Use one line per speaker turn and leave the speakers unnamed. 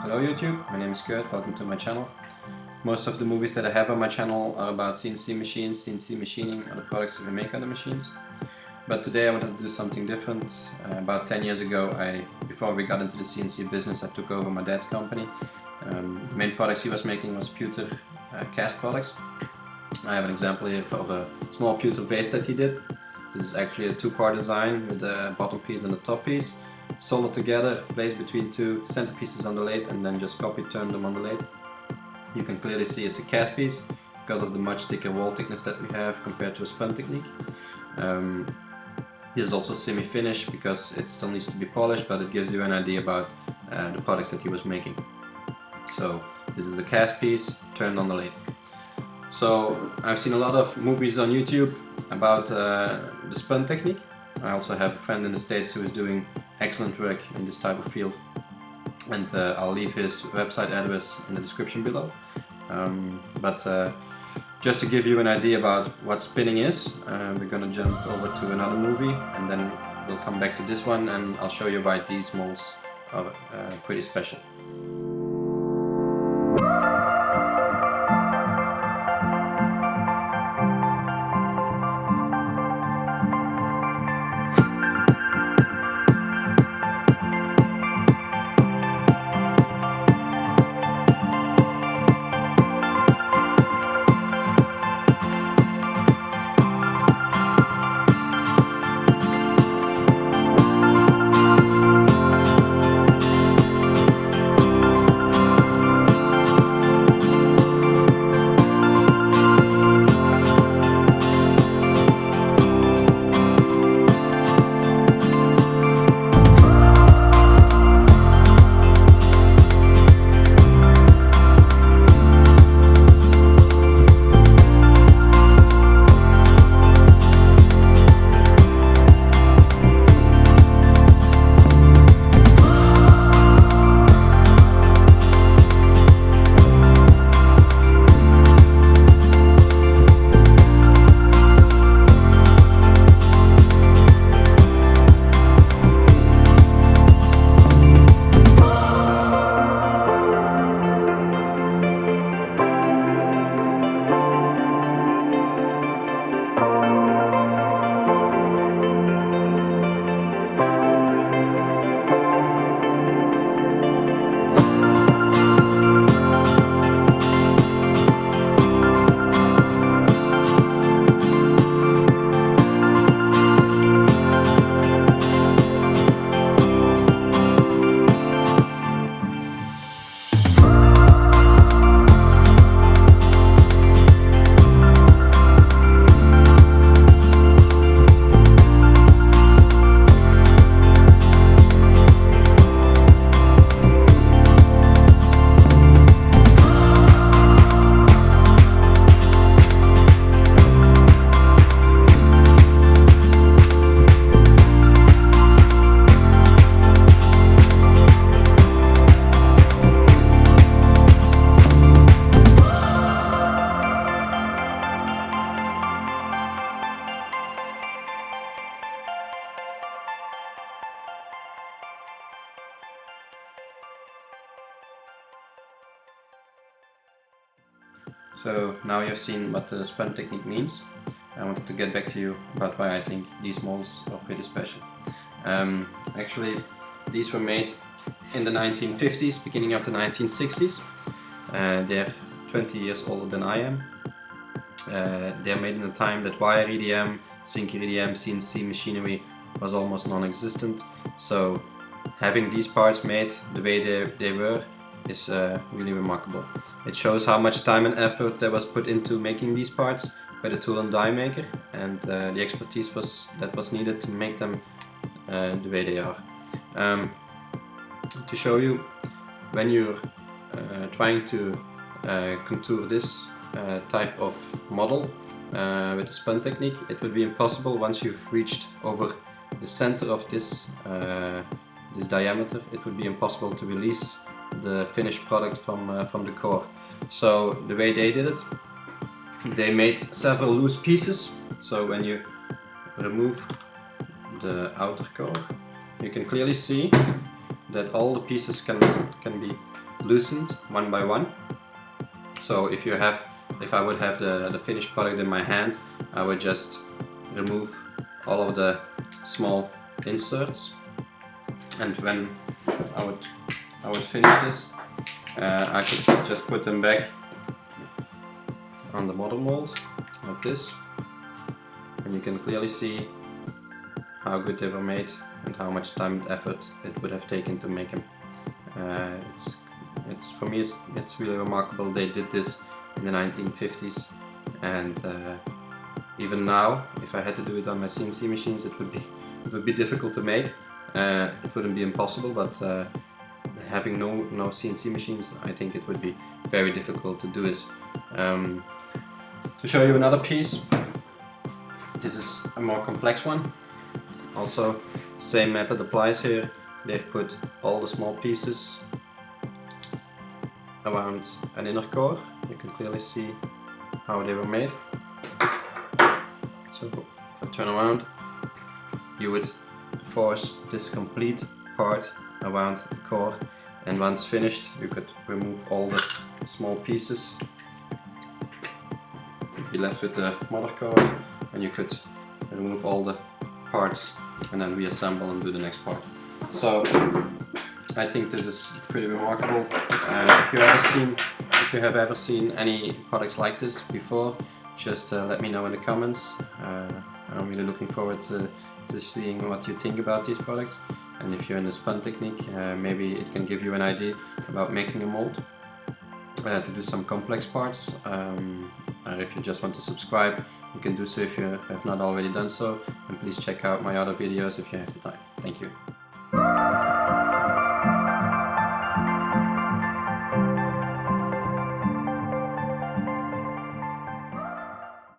Hello YouTube, my name is Kurt, welcome to my channel. Most of the movies that I have on my channel are about CNC machines, CNC machining, or the products that we make on the machines. But today I wanted to do something different. About 10 years ago, before we got into the CNC business, I took over my dad's company. The main products he was making was pewter cast products. I have an example here of a small pewter vase that he did. This is actually a two-part design with the bottom piece and the top piece. Soldered together, placed between two centerpieces on the lathe, and then just turn them on the lathe. You can clearly see it's a cast piece because of the much thicker wall thickness that we have compared to a spun technique. This is also semi-finished because it still needs to be polished, but it gives you an idea about the products that he was making. So this is a cast piece turned on the lathe. So I've seen a lot of movies on YouTube about the spun technique. I also have a friend in the States who is doing excellent work in this type of field, and I'll leave his website address in the description below. Just to give you an idea about what spinning is, we're gonna jump over to another movie, and then we'll come back to this one, and I'll show you why these molds are pretty special. So now you've seen what the spun technique means. I wanted to get back to you about why I think these molds are pretty special. Actually, these were made in the 1950s, beginning of the 1960s. They're 20 years older than I am. They're made in a time that wire EDM, sinker EDM, CNC machinery was almost non-existent. So having these parts made the way they were is really remarkable. It shows how much time and effort there was put into making these parts by the tool and die maker, and the expertise that was needed to make them the way they are. To show you, when you're trying to contour this type of model with the spun technique, it would be impossible once you've reached over the center of this diameter. It would be impossible to release the finished product from the core. So the way they did it, they made several loose pieces. So when you remove the outer core, you can clearly see that all the pieces can be loosened one by one. So if I would have the finished product in my hand, I would just remove all of the small inserts, and when I would finish this, I could just put them back on the model mold like this, and you can clearly see how good they were made and how much time and effort it would have taken to make them. For me it's really remarkable they did this in the 1950s, and even now, if I had to do it on my CNC machines, it would be difficult to make. It wouldn't be impossible, but having no CNC machines, I think it would be very difficult to do this. To show you another piece, this is a more complex one. Also, same method applies here. They've put all the small pieces around an inner core. You can clearly see how they were made. So if I turn around, you would force this complete part around the core, and once finished you could remove all the small pieces. You'd be left with the mother core, and you could remove all the parts and then reassemble and do the next part. So I think this is pretty remarkable. If you have ever seen any products like this before, just let me know in the comments. I'm really looking forward to seeing what you think about these products, and if you're in the spun technique, maybe it can give you an idea about making a mold to do some complex parts. Or if you just want to subscribe, you can do so if you have not already done so, and please check out my other videos if you have the time. Thank you.